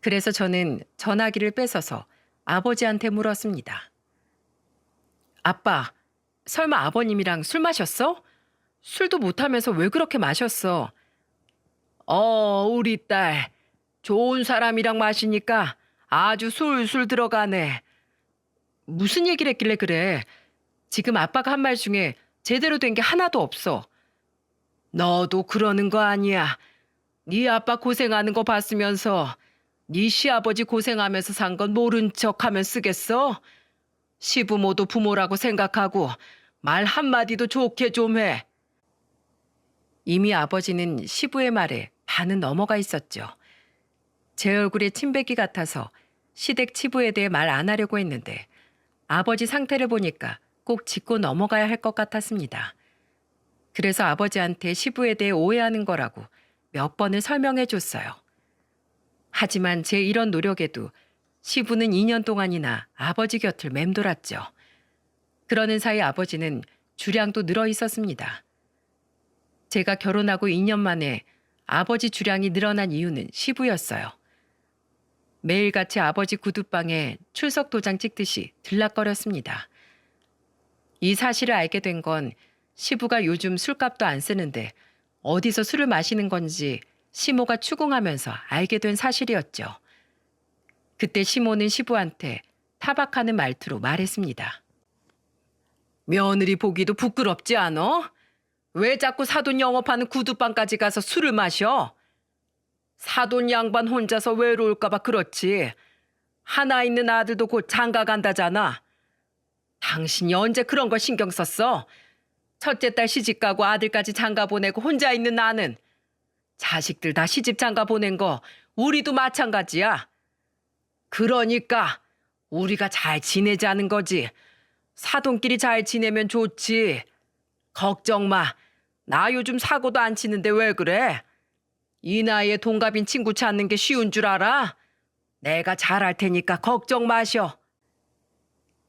그래서 저는 전화기를 뺏어서 아버지한테 물었습니다. 아빠, 설마 아버님이랑 술 마셨어? 술도 못하면서 왜 그렇게 마셨어? 우리 딸. 좋은 사람이랑 마시니까 아주 술술 들어가네. 무슨 얘기를 했길래 그래? 지금 아빠가 한 말 중에 제대로 된 게 하나도 없어. 너도 그러는 거 아니야. 네 아빠 고생하는 거 봤으면서 네 시아버지 고생하면서 산 건 모른 척하면 쓰겠어? 시부모도 부모라고 생각하고 말 한마디도 좋게 좀 해. 이미 아버지는 시부의 말에 반은 넘어가 있었죠. 제 얼굴에 침뱉기 같아서 시댁 치부에 대해 말 안 하려고 했는데 아버지 상태를 보니까 꼭 짚고 넘어가야 할 것 같았습니다. 그래서 아버지한테 시부에 대해 오해하는 거라고 몇 번을 설명해 줬어요. 하지만 제 이런 노력에도 시부는 2년 동안이나 아버지 곁을 맴돌았죠. 그러는 사이 아버지는 주량도 늘어 있었습니다. 제가 결혼하고 2년 만에 아버지 주량이 늘어난 이유는 시부였어요. 매일같이 아버지 구두방에 출석 도장 찍듯이 들락거렸습니다. 이 사실을 알게 된 건 시부가 요즘 술값도 안 쓰는데 어디서 술을 마시는 건지 시모가 추궁하면서 알게 된 사실이었죠. 그때 시모는 시부한테 타박하는 말투로 말했습니다. 며느리 보기도 부끄럽지 않어? 왜 자꾸 사돈 영업하는 구두방까지 가서 술을 마셔? 사돈 양반 혼자서 외로울까 봐 그렇지. 하나 있는 아들도 곧 장가 간다잖아. 당신이 언제 그런 걸 신경 썼어? 첫째 딸 시집 가고 아들까지 장가 보내고 혼자 있는 나는. 자식들 다 시집 장가 보낸 거 우리도 마찬가지야. 그러니까 우리가 잘 지내자는 거지. 사돈끼리 잘 지내면 좋지. 걱정 마. 나 요즘 사고도 안 치는데 왜 그래? 이 나이에 동갑인 친구 찾는 게 쉬운 줄 알아? 내가 잘할 테니까 걱정 마셔.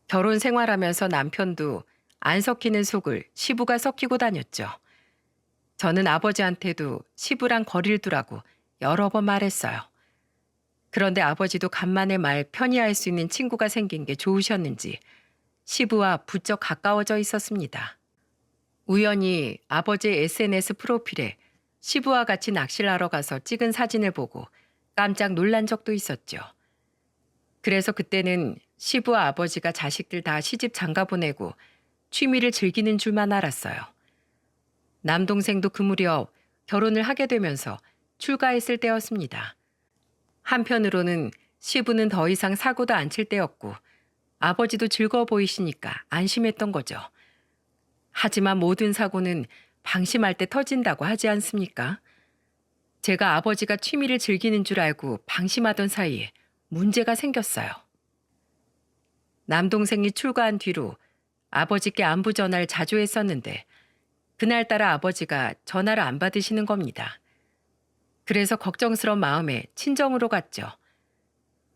결혼 생활하면서 남편도 안 섞이는 속을 시부가 섞이고 다녔죠. 저는 아버지한테도 시부랑 거리를 두라고 여러 번 말했어요. 그런데 아버지도 간만에 말 편히 할 수 있는 친구가 생긴 게 좋으셨는지 시부와 부쩍 가까워져 있었습니다. 우연히 아버지의 SNS 프로필에 시부와 같이 낚시를 하러 가서 찍은 사진을 보고 깜짝 놀란 적도 있었죠. 그래서 그때는 시부와 아버지가 자식들 다 시집 장가 보내고 취미를 즐기는 줄만 알았어요. 남동생도 그 무렵 결혼을 하게 되면서 출가했을 때였습니다. 한편으로는 시부는 더 이상 사고도 안 칠 때였고 아버지도 즐거워 보이시니까 안심했던 거죠. 하지만 모든 사고는 방심할 때 터진다고 하지 않습니까? 제가 아버지가 취미를 즐기는 줄 알고 방심하던 사이에 문제가 생겼어요. 남동생이 출가한 뒤로 아버지께 안부 전화를 자주 했었는데 그날따라 아버지가 전화를 안 받으시는 겁니다. 그래서 걱정스러운 마음에 친정으로 갔죠.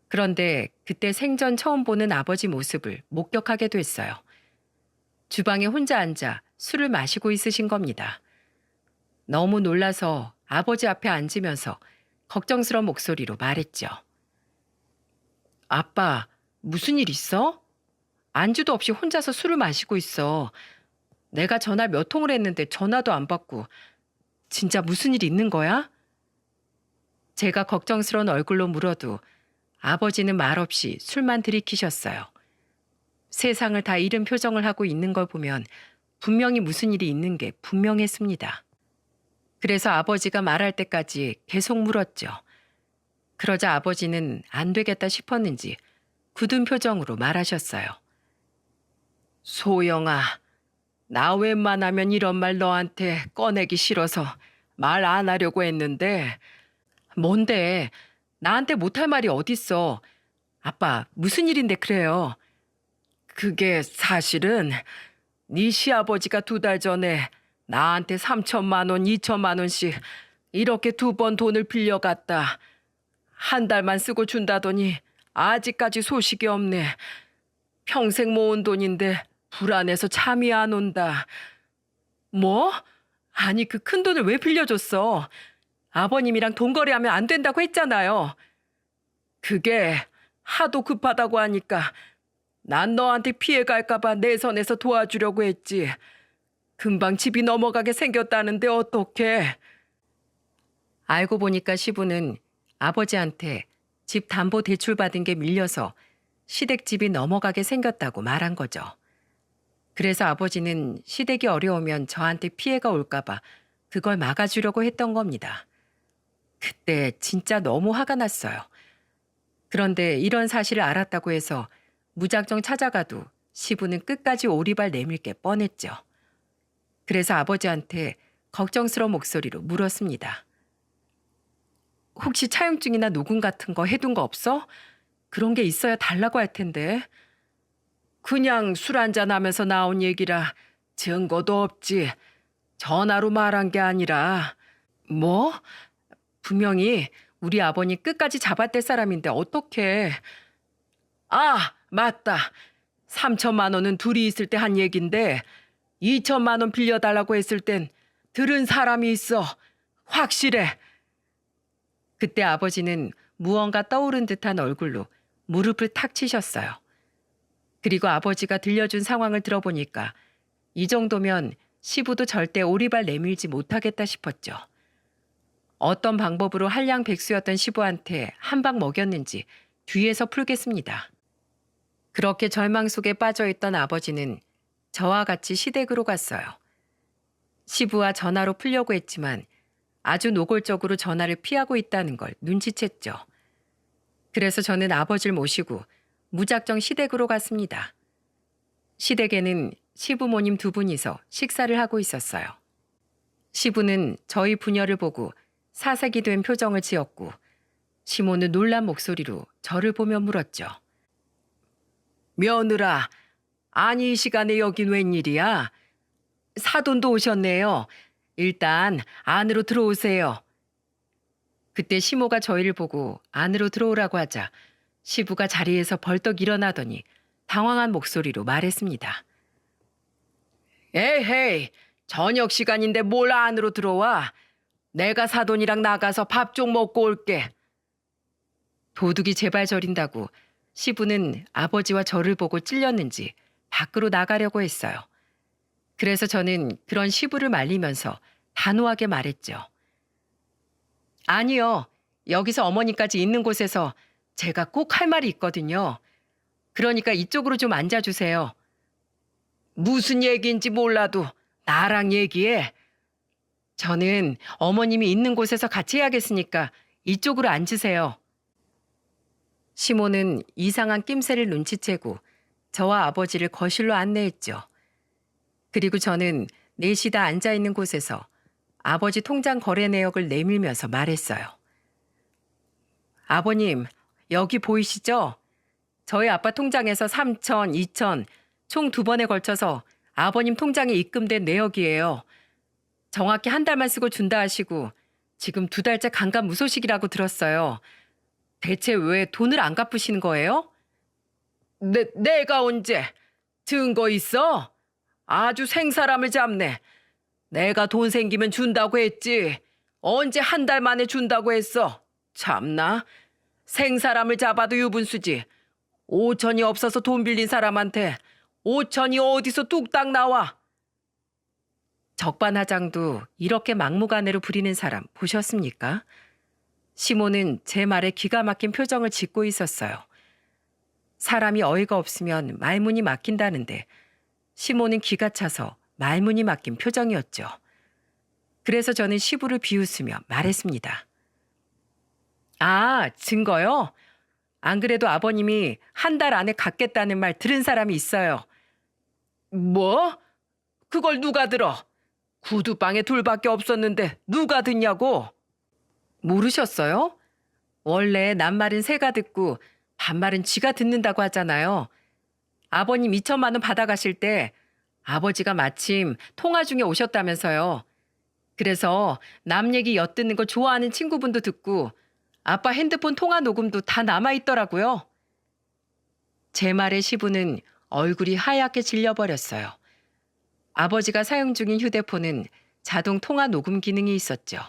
그런데 그때 생전 처음 보는 아버지 모습을 목격하게 됐어요. 주방에 혼자 앉아 술을 마시고 있으신 겁니다. 너무 놀라서 아버지 앞에 앉으면서 걱정스러운 목소리로 말했죠. 아빠, 무슨 일 있어? 안주도 없이 혼자서 술을 마시고 있어. 내가 전화 몇 통을 했는데 전화도 안 받고. 진짜 무슨 일 있는 거야? 제가 걱정스러운 얼굴로 물어도 아버지는 말없이 술만 들이키셨어요. 세상을 다 잃은 표정을 하고 있는 걸 보면 분명히 무슨 일이 있는 게 분명했습니다. 그래서 아버지가 말할 때까지 계속 물었죠. 그러자 아버지는 안 되겠다 싶었는지 굳은 표정으로 말하셨어요. 소영아, 나 웬만하면 이런 말 너한테 꺼내기 싫어서 말 안 하려고 했는데 뭔데? 나한테 못할 말이 어딨어. 아빠, 무슨 일인데 그래요? 그게 사실은 네 시아버지가 2달 전에 나한테 3천만 원, 2천만 원씩 이렇게 2번 돈을 빌려갔다. 한 달만 쓰고 준다더니 아직까지 소식이 없네. 평생 모은 돈인데 불안해서 잠이 안 온다. 뭐? 아니 그 큰 돈을 왜 빌려줬어? 아버님이랑 돈 거래하면 안 된다고 했잖아요. 그게 하도 급하다고 하니까 난 너한테 피해 갈까 봐 내 선에서 도와주려고 했지. 금방 집이 넘어가게 생겼다는데 어떡해. 알고 보니까 시부는 아버지한테 집 담보 대출 받은 게 밀려서 시댁집이 넘어가게 생겼다고 말한 거죠. 그래서 아버지는 시댁이 어려우면 저한테 피해가 올까 봐 그걸 막아주려고 했던 겁니다. 그때 진짜 너무 화가 났어요. 그런데 이런 사실을 알았다고 해서 무작정 찾아가도 시부는 끝까지 오리발 내밀 게 뻔했죠. 그래서 아버지한테 걱정스러운 목소리로 물었습니다. 혹시 차용증이나 녹음 같은 거 해둔 거 없어? 그런 게 있어야 달라고 할 텐데. 그냥 술 한잔 하면서 나온 얘기라 증거도 없지. 전화로 말한 게 아니라. 뭐? 분명히 우리 아버님 끝까지 잡아댈 사람인데 어떡해. 아, 맞다. 3천만 원은 둘이 있을 때 한 얘긴데 2천만 원 빌려달라고 했을 땐 들은 사람이 있어. 확실해. 그때 아버지는 무언가 떠오른 듯한 얼굴로 무릎을 탁 치셨어요. 그리고 아버지가 들려준 상황을 들어보니까 이 정도면 시부도 절대 오리발 내밀지 못하겠다 싶었죠. 어떤 방법으로 한량백수였던 시부한테 한 방 먹였는지 뒤에서 풀겠습니다. 그렇게 절망 속에 빠져있던 아버지는 저와 같이 시댁으로 갔어요. 시부와 전화로 풀려고 했지만 아주 노골적으로 전화를 피하고 있다는 걸 눈치챘죠. 그래서 저는 아버지를 모시고 무작정 시댁으로 갔습니다. 시댁에는 시부모님 두 분이서 식사를 하고 있었어요. 시부는 저희 부녀를 보고 사색이 된 표정을 지었고 시모는 놀란 목소리로 저를 보며 물었죠. 며느라, 아니 이 시간에 여긴 웬일이야? 사돈도 오셨네요. 일단 안으로 들어오세요. 그때 시모가 저희를 보고 안으로 들어오라고 하자 시부가 자리에서 벌떡 일어나더니 당황한 목소리로 말했습니다. 에헤이, 저녁 시간인데 뭘 안으로 들어와? 내가 사돈이랑 나가서 밥 좀 먹고 올게. 도둑이 제발 저린다고 시부는 아버지와 저를 보고 찔렸는지 밖으로 나가려고 했어요. 그래서 저는 그런 시부를 말리면서 단호하게 말했죠. 아니요. 여기서 어머니까지 있는 곳에서 제가 꼭 할 말이 있거든요. 그러니까 이쪽으로 좀 앉아주세요. 무슨 얘기인지 몰라도 나랑 얘기해. 저는 어머님이 있는 곳에서 같이 해야겠으니까 이쪽으로 앉으세요. 시모는 이상한 낌새를 눈치채고 저와 아버지를 거실로 안내했죠. 그리고 저는 넷이 다 앉아있는 곳에서 아버지 통장 거래 내역을 내밀면서 말했어요. 아버님, 여기 보이시죠? 저희 아빠 통장에서 3천, 2천, 총 2번에 걸쳐서 아버님 통장에 입금된 내역이에요. 정확히 한 달만 쓰고 준다 하시고 지금 2달째 강간무소식이라고 들었어요. 대체 왜 돈을 안 갚으시는 거예요? 내가 언제? 증거 있어? 아주 생사람을 잡네. 내가 돈 생기면 준다고 했지. 언제 한 달 만에 준다고 했어. 참나. 생사람을 잡아도 유분수지. 5천이 없어서 돈 빌린 사람한테 5천이 어디서 뚝딱 나와. 적반하장도 이렇게 막무가내로 부리는 사람 보셨습니까? 시모는 제 말에 기가 막힌 표정을 짓고 있었어요. 사람이 어이가 없으면 말문이 막힌다는데 시모는 기가 차서 말문이 막힌 표정이었죠. 그래서 저는 시부를 비웃으며 말했습니다. 아, 증거요? 안 그래도 아버님이 한 달 안에 갚겠다는 말 들은 사람이 있어요. 뭐? 그걸 누가 들어? 구두방에 둘밖에 없었는데 누가 듣냐고? 모르셨어요? 원래 낱말은 새가 듣고 반말은 쥐가 듣는다고 하잖아요. 아버님 2천만 원 받아가실 때 아버지가 마침 통화 중에 오셨다면서요. 그래서 남 얘기 엿듣는 거 좋아하는 친구분도 듣고 아빠 핸드폰 통화 녹음도 다 남아있더라고요. 제 말에 시부는 얼굴이 하얗게 질려버렸어요. 아버지가 사용 중인 휴대폰은 자동 통화 녹음 기능이 있었죠.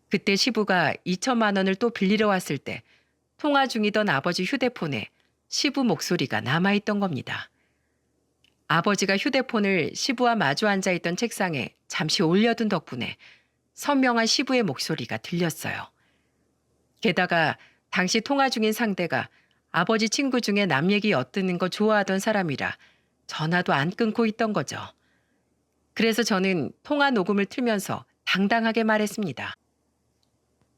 그때 시부가 2천만 원을 또 빌리러 왔을 때 통화 중이던 아버지 휴대폰에 시부 목소리가 남아있던 겁니다. 아버지가 휴대폰을 시부와 마주 앉아있던 책상에 잠시 올려둔 덕분에 선명한 시부의 목소리가 들렸어요. 게다가 당시 통화 중인 상대가 아버지 친구 중에 남 얘기 엿듣는 거 좋아하던 사람이라 전화도 안 끊고 있던 거죠. 그래서 저는 통화 녹음을 틀면서 당당하게 말했습니다.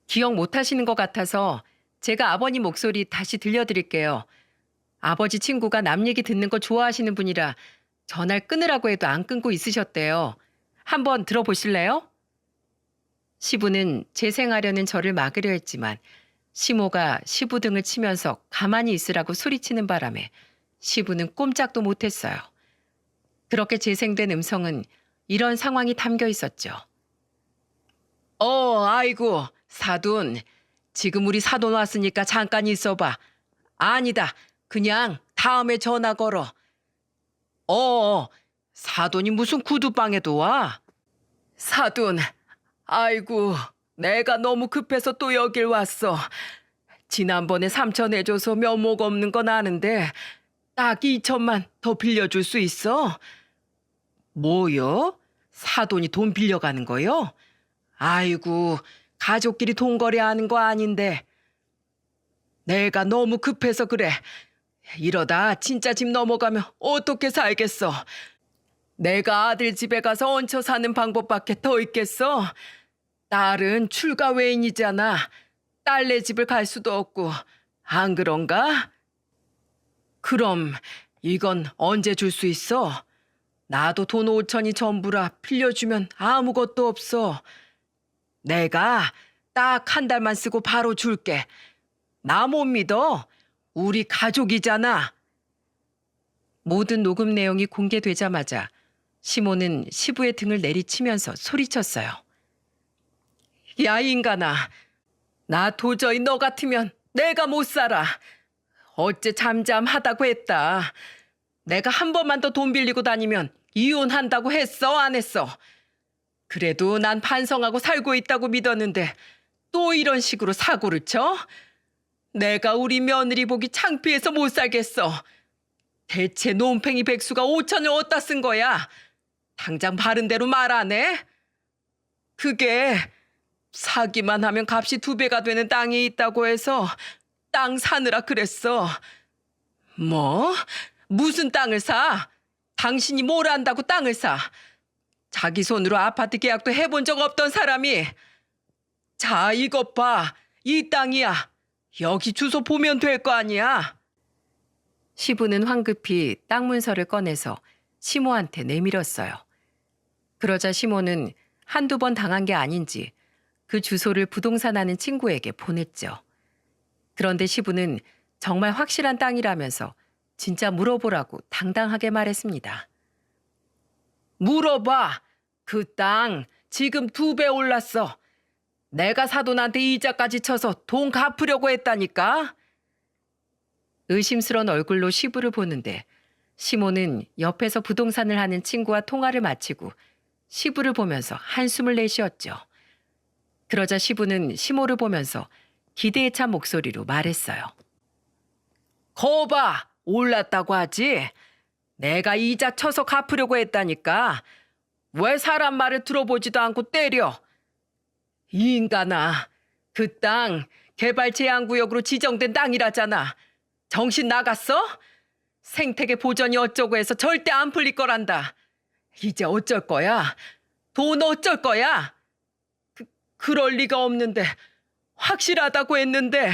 기억 못 하시는 것 같아서 제가 아버님 목소리 다시 들려드릴게요. 아버지 친구가 남 얘기 듣는 거 좋아하시는 분이라 전화를 끊으라고 해도 안 끊고 있으셨대요. 한번 들어보실래요? 시부는 재생하려는 저를 막으려 했지만 시모가 시부 등을 치면서 가만히 있으라고 소리치는 바람에 시부는 꼼짝도 못했어요. 그렇게 재생된 음성은 이런 상황이 담겨 있었죠. 아이고, 사돈. 지금 우리 사돈 왔으니까 잠깐 있어봐. 아니다, 그냥 다음에 전화 걸어. 사돈이 무슨 구두방에도 와? 사돈, 아이고, 내가 너무 급해서 또 여길 왔어. 지난번에 3천 해줘서 면목 없는 건 아는데 딱 2천만 더 빌려줄 수 있어? 뭐요? 사돈이 돈 빌려가는 거요? 아이고, 가족끼리 돈 거래하는 거 아닌데. 내가 너무 급해서 그래. 이러다 진짜 집 넘어가면 어떻게 살겠어? 내가 아들 집에 가서 얹혀 사는 방법밖에 더 있겠어? 딸은 출가 외인이잖아. 딸네 집을 갈 수도 없고. 안 그런가? 그럼 이건 언제 줄 수 있어? 나도 돈 5천이 전부라 빌려주면 아무것도 없어. 내가 딱 한 달만 쓰고 바로 줄게. 나 못 믿어? 우리 가족이잖아. 모든 녹음 내용이 공개되자마자 시모는 시부의 등을 내리치면서 소리쳤어요. 야, 인간아. 나 도저히 너 같으면 내가 못 살아. 어째 잠잠하다고 했다. 내가 한 번만 더 돈 빌리고 다니면 이혼한다고 했어, 안 했어? 그래도 난 반성하고 살고 있다고 믿었는데 또 이런 식으로 사고를 쳐? 내가 우리 며느리 보기 창피해서 못 살겠어. 대체 논팽이 백수가 5천을 어디다 쓴 거야? 당장 바른 대로 말 안 해? 그게 사기만 하면 값이 2배가 되는 땅이 있다고 해서 땅 사느라 그랬어. 뭐? 무슨 땅을 사? 당신이 뭘 안다고 땅을 사? 자기 손으로 아파트 계약도 해본 적 없던 사람이. 자, 이것 봐. 이 땅이야. 여기 주소 보면 될 거 아니야. 시부는 황급히 땅 문서를 꺼내서 시모한테 내밀었어요. 그러자 시모는 한두 번 당한 게 아닌지 그 주소를 부동산 하는 친구에게 보냈죠. 그런데 시부는 정말 확실한 땅이라면서 진짜 물어보라고 당당하게 말했습니다. 물어봐. 그 땅 지금 2배 올랐어. 내가 사돈한테 이자까지 쳐서 돈 갚으려고 했다니까. 의심스러운 얼굴로 시부를 보는데 시모는 옆에서 부동산을 하는 친구와 통화를 마치고 시부를 보면서 한숨을 내쉬었죠. 그러자 시부는 시모를 보면서 기대에 찬 목소리로 말했어요. 거봐, 올랐다고 하지? 내가 이자 쳐서 갚으려고 했다니까. 왜 사람 말을 들어보지도 않고 때려? 이 인간아, 그 땅 개발 제한구역으로 지정된 땅이라잖아. 정신 나갔어? 생태계 보전이 어쩌고 해서 절대 안 풀릴 거란다. 이제 어쩔 거야? 돈 어쩔 거야? 그럴 리가 없는데. 확실하다고 했는데.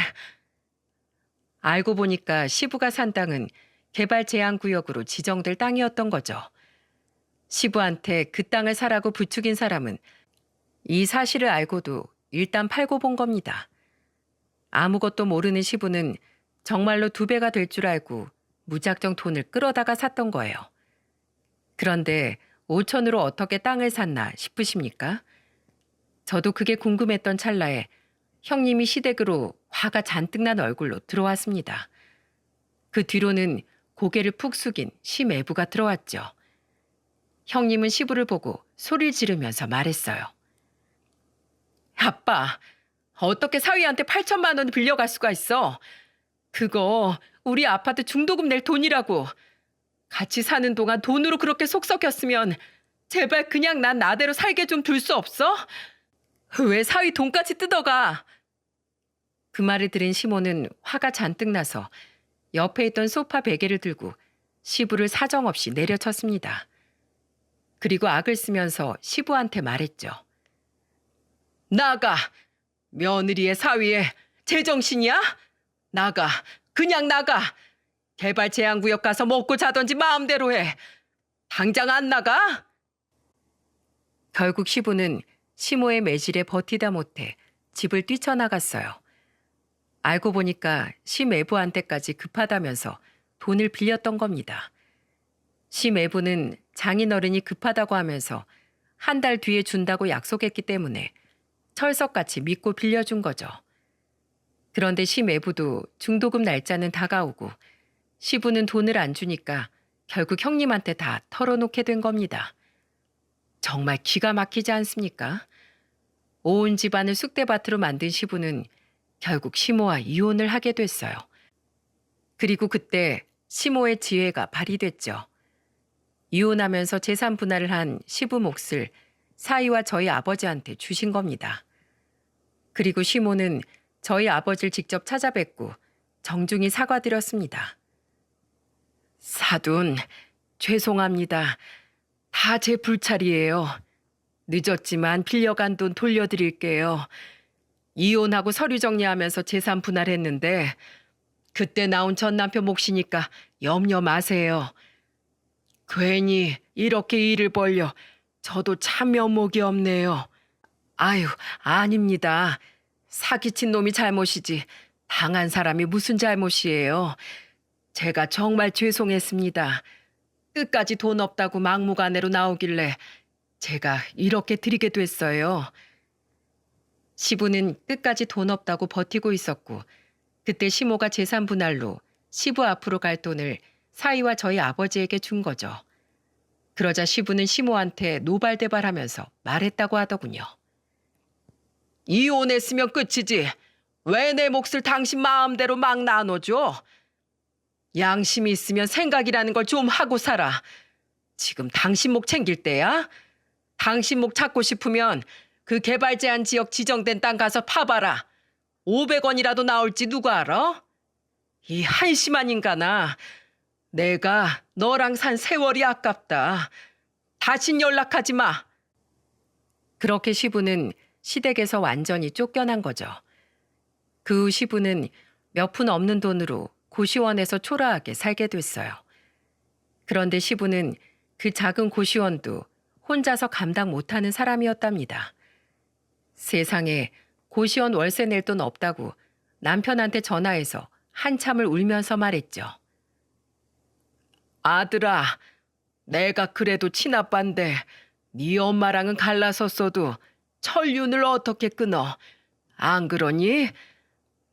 알고 보니까 시부가 산 땅은 개발 제한구역으로 지정될 땅이었던 거죠. 시부한테 그 땅을 사라고 부추긴 사람은 이 사실을 알고도 일단 팔고 본 겁니다. 아무것도 모르는 시부는 정말로 2배가 될 줄 알고 무작정 돈을 끌어다가 샀던 거예요. 그런데 5천으로 어떻게 땅을 샀나 싶으십니까? 저도 그게 궁금했던 찰나에 형님이 시댁으로 화가 잔뜩 난 얼굴로 들어왔습니다. 그 뒤로는 고개를 푹 숙인 시매부가 들어왔죠. 형님은 시부를 보고 소리를 지르면서 말했어요. 아빠, 어떻게 사위한테 8천만 원 빌려갈 수가 있어? 그거 우리 아파트 중도금 낼 돈이라고. 같이 사는 동안 돈으로 그렇게 속 썩였으면 제발 그냥 난 나대로 살게 좀 둘 수 없어? 왜 사위 돈까지 뜯어가? 그 말을 들은 시모는 화가 잔뜩 나서 옆에 있던 소파 베개를 들고 시부를 사정없이 내려쳤습니다. 그리고 악을 쓰면서 시부한테 말했죠. 나가! 며느리의 사위에 제정신이야? 나가! 그냥 나가! 개발 제한구역 가서 먹고 자던지 마음대로 해. 당장 안 나가? 결국 시부는 시모의 매질에 버티다 못해 집을 뛰쳐나갔어요. 알고 보니까 시 매부한테까지 급하다면서 돈을 빌렸던 겁니다. 시 매부는 장인어른이 급하다고 하면서 한 달 뒤에 준다고 약속했기 때문에 철석같이 믿고 빌려준 거죠. 그런데 시 매부도 중도금 날짜는 다가오고 시부는 돈을 안 주니까 결국 형님한테 다 털어놓게 된 겁니다. 정말 기가 막히지 않습니까? 온 집안을 쑥대밭으로 만든 시부는 결국 시모와 이혼을 하게 됐어요. 그리고 그때 시모의 지혜가 발휘됐죠. 이혼하면서 재산 분할을 한 시부 몫을 사위와 저희 아버지한테 주신 겁니다. 그리고 시모는 저희 아버지를 직접 찾아뵙고 정중히 사과드렸습니다. 사돈, 죄송합니다. 다 제 불찰이에요. 늦었지만 빌려간 돈 돌려드릴게요. 이혼하고 서류 정리하면서 재산 분할했는데 그때 나온 전 남편 몫이니까 염려 마세요. 괜히 이렇게 일을 벌려 저도 참 면목이 없네요. 아유, 아닙니다. 사기친 놈이 잘못이지 당한 사람이 무슨 잘못이에요. 제가 정말 죄송했습니다. 끝까지 돈 없다고 막무가내로 나오길래 제가 이렇게 드리게 됐어요. 시부는 끝까지 돈 없다고 버티고 있었고 그때 시모가 재산 분할로 시부 앞으로 갈 돈을 사위와 저희 아버지에게 준 거죠. 그러자 시부는 시모한테 노발대발하면서 말했다고 하더군요. 이혼했으면 끝이지. 왜 내 몫을 당신 마음대로 막 나눠줘? 양심이 있으면 생각이라는 걸 좀 하고 살아. 지금 당신 목 챙길 때야? 당신 목 찾고 싶으면 그 개발 제한 지역 지정된 땅 가서 파봐라. 500원이라도 나올지 누가 알아? 이 한심한 인간아. 내가 너랑 산 세월이 아깝다. 다신 연락하지 마. 그렇게 시부는 시댁에서 완전히 쫓겨난 거죠. 그 후 시부는 몇 푼 없는 돈으로 고시원에서 초라하게 살게 됐어요. 그런데 시부는 그 작은 고시원도 혼자서 감당 못하는 사람이었답니다. 세상에 고시원 월세 낼 돈 없다고 남편한테 전화해서 한참을 울면서 말했죠. 아들아, 내가 그래도 친아빠인데 네 엄마랑은 갈라섰어도 천륜을 어떻게 끊어? 안 그러니?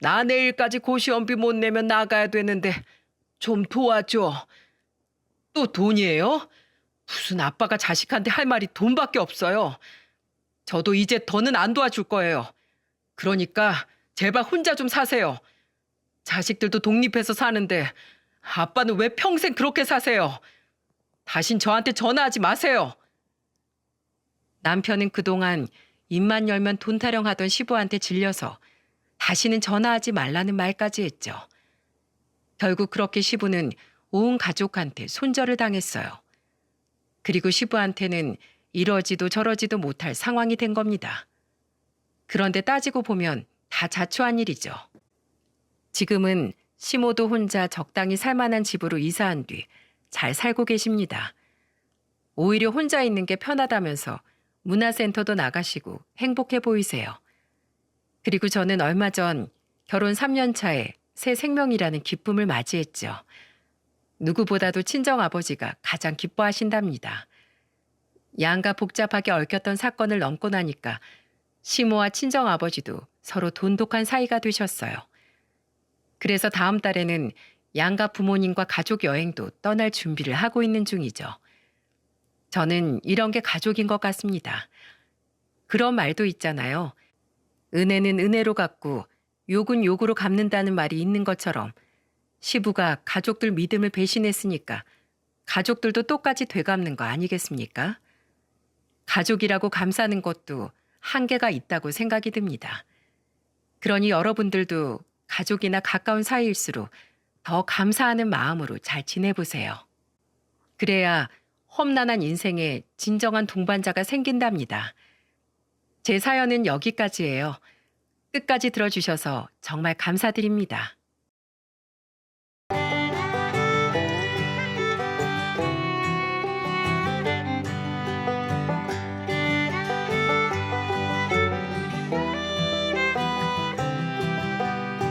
나 내일까지 고시원비 못 내면 나가야 되는데 좀 도와줘. 또 돈이에요? 무슨 아빠가 자식한테 할 말이 돈밖에 없어요. 저도 이제 더는 안 도와줄 거예요. 그러니까 제발 혼자 좀 사세요. 자식들도 독립해서 사는데 아빠는 왜 평생 그렇게 사세요? 다신 저한테 전화하지 마세요. 남편은 그동안 입만 열면 돈 타령하던 시부한테 질려서 다시는 전화하지 말라는 말까지 했죠. 결국 그렇게 시부는 온 가족한테 손절을 당했어요. 그리고 시부한테는 이러지도 저러지도 못할 상황이 된 겁니다. 그런데 따지고 보면 다 자초한 일이죠. 지금은 시모도 혼자 적당히 살만한 집으로 이사한 뒤 잘 살고 계십니다. 오히려 혼자 있는 게 편하다면서 문화센터도 나가시고 행복해 보이세요. 그리고 저는 얼마 전 결혼 3년 차에 새 생명이라는 기쁨을 맞이했죠. 누구보다도 친정아버지가 가장 기뻐하신답니다. 양가 복잡하게 얽혔던 사건을 넘고 나니까 시모와 친정아버지도 서로 돈독한 사이가 되셨어요. 그래서 다음 달에는 양가 부모님과 가족 여행도 떠날 준비를 하고 있는 중이죠. 저는 이런 게 가족인 것 같습니다. 그런 말도 있잖아요. 은혜는 은혜로 갚고 욕은 욕으로 갚는다는 말이 있는 것처럼 시부가 가족들 믿음을 배신했으니까 가족들도 똑같이 되갚는 거 아니겠습니까? 가족이라고 감싸는 것도 한계가 있다고 생각이 듭니다. 그러니 여러분들도 가족이나 가까운 사이일수록 더 감사하는 마음으로 잘 지내보세요. 그래야 험난한 인생에 진정한 동반자가 생긴답니다. 제 사연은 여기까지예요. 끝까지 들어주셔서 정말 감사드립니다.